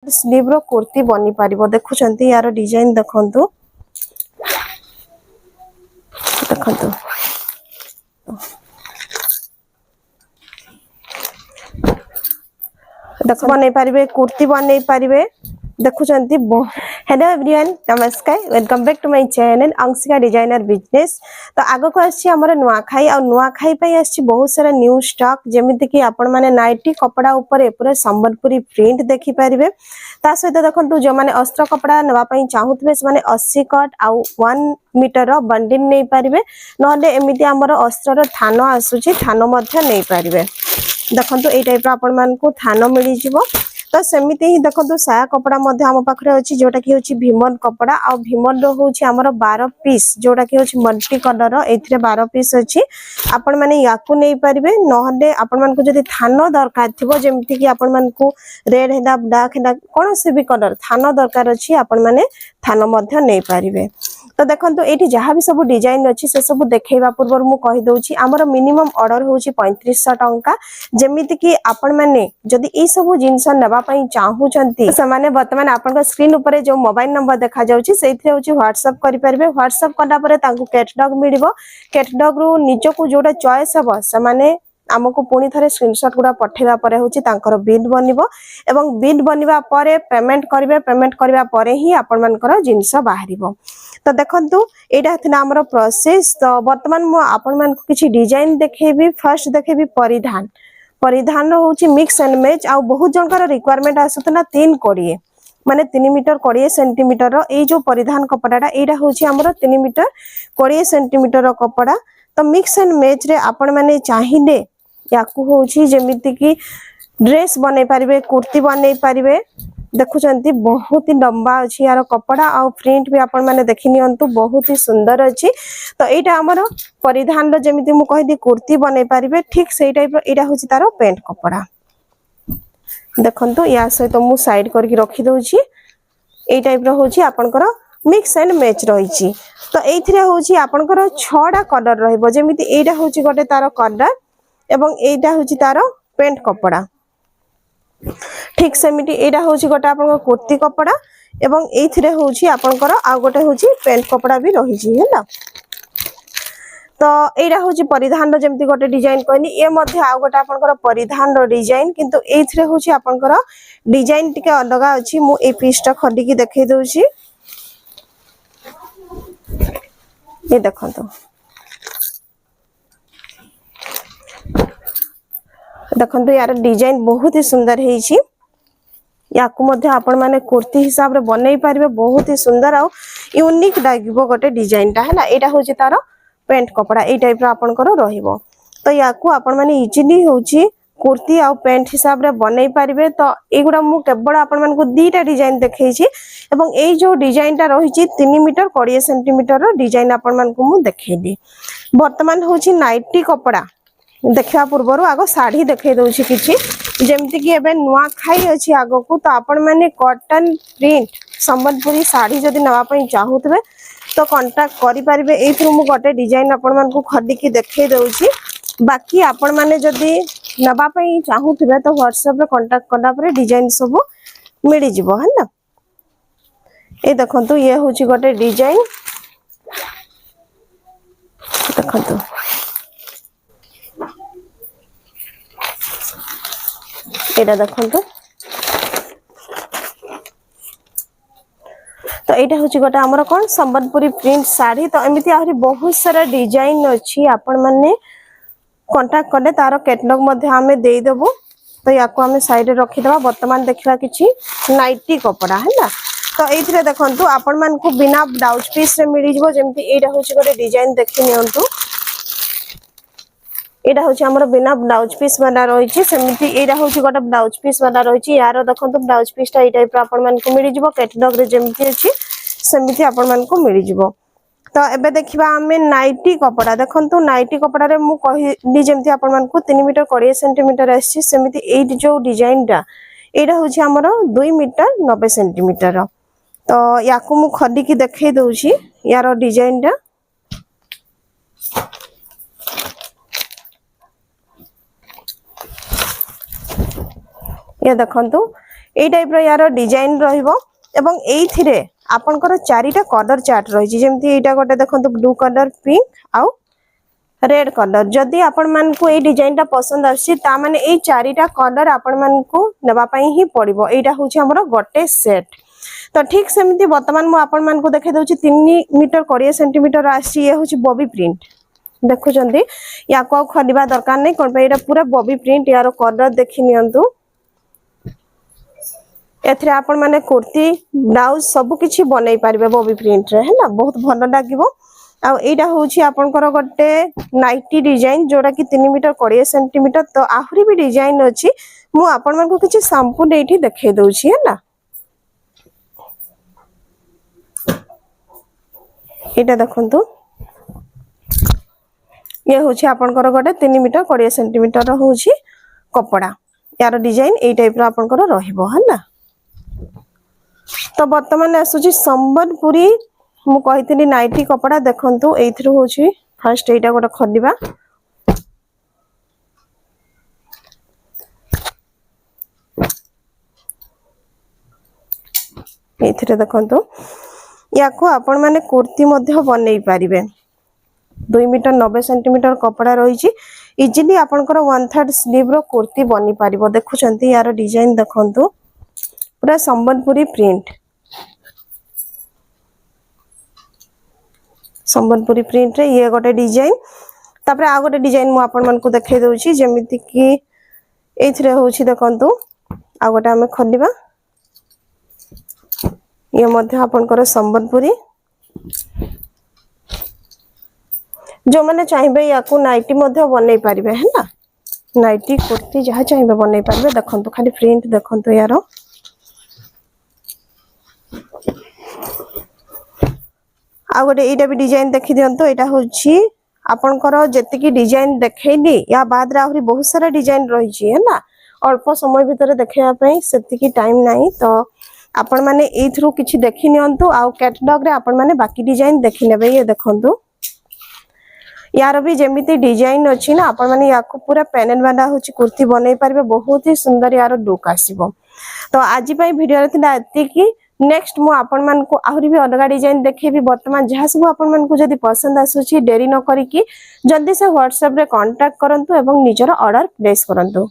Sleeve रो कुर्ती बनी पारिबो देखुचंती यार design देखंतु देखंतु देख बनै पारिबे कुर्ती बनै पारिबे देखुचंती हेलो एवरीवन नमस्कार welcome back to my channel Anshika designer business. तो आगो को आछि हमर नुआखाई आ नुआखाई पई आछि बहुत सारा न्यू स्टॉक जेमिति कि आपण माने नाइटी कपड़ा ऊपर पूरा संबलपुरी प्रिंट देखि पारिबे। ता सहित देखंतु जो माने अस्त्र कपड़ा नवा पई चाहुतबे से माने 80 कट आ 1 मीटर रो बंडिल नै पारिबे नहले एमिति हमर अस्त्र रो थानो आसुची थानो मध्य नै पारिबे। देखंतु ए टाइप रो आपण मान को थानो मिली जिवो। तो सेमिति ही देखो साया कपड़ा मध्य आम पाखे अच्छी जोटा कि होची भीमल कपड़ा आ भीमल रो होची हमर 12 पीस जोटा कि होची मल्टी कलर रो एथिरे 12 पीस अछि आपण माने याकू नै परिबे नहले आपण मान को जदी थानो दरकार थिबो जेमिति कि आपण मान को रेड हेदा ब्लैक हेदा कोन से भी कलर थानो दरकार अछि आपण माने थानो मध्य नै परिबे। तो देखंतु एठी जहां भी सब डिजाइन अछि से सब देखैबा पूर्व मु कहि दोछि हमर मिनिमम ऑर्डर होछि 3500 टंका जेमिति कि आपण माने जदी ई सब जिंस नबा पई चाहू छंती से माने वर्तमान आपन स्क्रीन ऊपर जो मोबाइल नंबर देखा जाउछि सेथिरे होछि व्हाट्सएप करि परबे। व्हाट्सएप करला परे तांकु कैटलॉग मिलिबो कैटलॉग रु निजको जोडा चॉइस हबो से माने हमको पुणी थरे स्क्रीनशॉट गुडा पठेबा परे होछि तांकर बिल बनिबो एवं बिल बनिबा परे पेमेंट करबा परे ही आपण मानकर जिंस बाहरिबो। तो देखंतु एटा थिना हमर प्रोसेस। तो वर्तमान मु आपण मान को किछि डिजाइन देखेबी फर्स्ट देखेबी परिधान होछि मिक्स एंड मैच आ बहुत जनकर रिक्वायरमेंट आसुतना 3 कोड़िए माने 3 मीटर 20 सेंटीमीटर रो ए जो परिधान कपड़ाटा एटा होछि हमर 3 मीटर 20 सेंटीमीटर रो कपड़ा। तो मिक्स एंड मैच रे आपण माने चाहिले याकू होछि जेमिति कि ड्रेस बनै पारिबे कुर्ती बनै पारिबे देखुचंती बहुत ही लंबा अछि यार कपड़ा आ प्रिंट भी आपण माने देखि नियंतु बहुत ही सुंदर अछि। तो एटा हमर परिधान रो जेमिति मु कहि दी कुर्ती बनै पारिबे ठीक सेही टाइप रो एटा होछि तारो पेंट कपड़ा देखंतु या सहित मु साइड करके रखि दोछि ए टाइप रो होछि आपनकर मिक्स एंड मैच रहिछि। तो एथिरे होछि आपनकर 6टा कलर रहइबो जेमिति एटा होछि गोटे तारो कलर एवं एटा होछि तारो पेंट कपड़ा ठीक सेमिति एटा होछि गोटे आपन कुर्ती कपड़ा एवं एथिरे होछि आपनकर आ गोटे होछि पेंट कपड़ा भी रहिछि हैला। तो एटा होछि परिधान रो जेमिति गोटे डिजाइन कहनी ए मध्ये आ गोटे आपनकर परिधान रो डिजाइन किंतु एथिरे होछि आपनकर डिजाइन टिके अलगा अछि मु ए पीसटा खडी की देखै दोछि ए देखंतो देखंतु यार डिजाइन बहुत ही सुंदर हेछि याकू मध्ये आपण माने कुर्ती हिसाब रे बनै पारिबे बहुत ही सुंदर आ यूनिक लागिबो गोटे डिजाइन ता हैला। एटा होछि तारो पेंट कपड़ा ए टाइप रो आपण करो रहिबो। तो याकू आपण माने इजीली होछि कुर्ती आ पेंट हिसाब रे बनै पारिबे। तो एगुडा मु केवल आपण मान को दीटा डिजाइन देखै छी एवं ए जो डिजाइन ता रहिछि 3 मीटर 20 सेंटीमीटर रो डिजाइन आपण मान को मु देखैली। वर्तमान होछि नाइटी कपड़ा देखा पूर्व आगो साड़ी देखे दोछि किछि जेमति कि एबे नुआ खाई अछि आगो को। तो आपण माने कॉटन प्रिंट संबलपुरी साड़ी जदी नवा पई चाहुतबे तो कांटेक्ट करि परिबे। एथु मु गोटे डिजाइन आपण मान को खडी की देखे दोछि बाकी आपण माने जदी नवा पई चाहुतबे तो व्हाट्सएप रे कांटेक्ट करला परे डिजाइन सब मिली जिवो हना। ए देखंतु ये होछि गोटे डिजाइन देखंतु एटा देखंतु। तो एटा होछि गोटा हमर कोन संबलपुरी प्रिंट साड़ी। तो एमिति आहुरी बहुत सारा डिजाइन अछि आपण माने कांटेक्ट करले तारो कैटलॉग मध्ये हमें देई देबो। तो याको हमें साइड रे रखि देबा। वर्तमान देखिबा किछि नाइटी कपड़ा हैला। तो एथिरे देखंतु आपण मान को बिना ब्लाउज पीस रे मिली जिवो जेमिति एटा होछि गोटे डिजाइन देखि नियंतु एटा होछि हमर बिना ब्लाउज पीस वाला रहिछि सेमिति एटा होछि गोटे ब्लाउज पीस वाला रहिछि यार देखंतु ब्लाउज पीस ता ए टाइप रो आपण मान को मिली जिवो कैटलॉग रे जेमिति अछि सेमिति आपण मान को मिली जिवो। तो एबे देखिबा हमें नाइटी कपड़ा देखंतु नाइटी कपड़ा रे मु कहिली जेमिति आपण मान को 3 मीटर 20 सेंटीमीटर आछि सेमिति ए जो डिजाइन ता एटा होछि हमर 2 मीटर 90 सेंटीमीटर। तो याकू मु खडी की देखै दोछि यार डिजाइन ता ये देखंतु এই টাইপ ର यार डिजाइन रहिबो एवं एइथिरे आपनकर चारिटा कलर चार्ट रही जेमती एटा गोटे देखंतु ब्लू कलर पिंक आउ रेड कलर जदि आपण मान को ए डिजाइन टा पसंद आसी ता माने ए चारिटा कलर आपण मान को नेबा पई ही पड़िबो एटा होची हमरो गोटे सेट तो ठीक सेमती वर्तमान मु आपण मान को देखे दउची 3 मीटर 20 सेंटीमीटर आसी ये होची बॉबी प्रिंट देखु जंदी या को खडिबा दरकार नै कोन पे एटा पूरा बॉबी प्रिंट यार कलर देखि नियंतु एथरे आपण माने कुर्ती ब्लाउज सब किछि बनै पारबे बॉबी प्रिंट रे है ना बहुत भलो लागिवो आ एटा होची आपनकर गोटे नाइटी डिजाइन जोड़ा कि 3 मीटर 20 सेंटीमीटर तो आहुरी भी डिजाइन अछि मु आपण मन को किछि सैंपल एठी देखे दउछि है ना एटा देखंतु ये होची आपनकर गोटे 3 मीटर 20 सेंटीमीटर रो होची कपड़ा यार डिजाइन ए टाइप रो आपनकर रहिबो है ना तो वर्तमान आसुची संबलपुरी मु कहितली नाइटी कपड़ा देखंतु एथिरो होची फर्स्ट एटा गोटे खदिबा एथिरे देखंतु याको आपण माने कुर्ती मध्य बनै पारिबे 2 मीटर 90 सेंटीमीटर कपड़ा रही इजिली आपनकर 1/3 स्लीव रो कुर्ती बनी पारिबो देखुचंती यार डिजाइन देखंतु पूरा संबलपुरी प्रिंट संबलपुरी प्रिंट रे ये गोटे डिजाइन तापर आ गोटे डिजाइन मु आपन मन को देखे दउची जेमिति कि एथिरे होची देखंतु आ गोटे हमें खलिबा ये मध्य आपनकर संबलपुरी जो माने चाहिबे याकू नाइटी मध्य बनै पारिबे है ना नाइटी कुर्ती जहा चाहिबे बनै पारिबे देखंतु खाली प्रिंट देखंतु यार आ गोटे एटा भी डिजाइन देखि दियंतो एटा होची आपनकर जेतिकी डिजाइन देखैली या बाद रा आहुरी बहुत सारा डिजाइन रही छी है ना अल्प समय भीतर देखैया पई सेतिकी टाइम नाही तो आपण माने एथरू किछि देखि नियंतो आ कैटलॉग रे आपण माने बाकी डिजाइन देखि नेबे ये देखंतु यार भी जेमिति डिजाइन अछि ना आपण माने याको पूरा पैनल वाला होची कुर्ती बनै पारबे बहुत ही सुंदर यार लुक आसीबो तो आज पई वीडियो रे थिला एति कि नेक्स्ट मु आपण मान को आहुरी भी अलग डिजाइन देखेबी वर्तमान जहा सब आपण मान को जदी पसंद आसुची देरी न करी कि जल्दी से WhatsApp रे कांटेक्ट करंतु एवं निजर ऑर्डर प्लेस करंतु।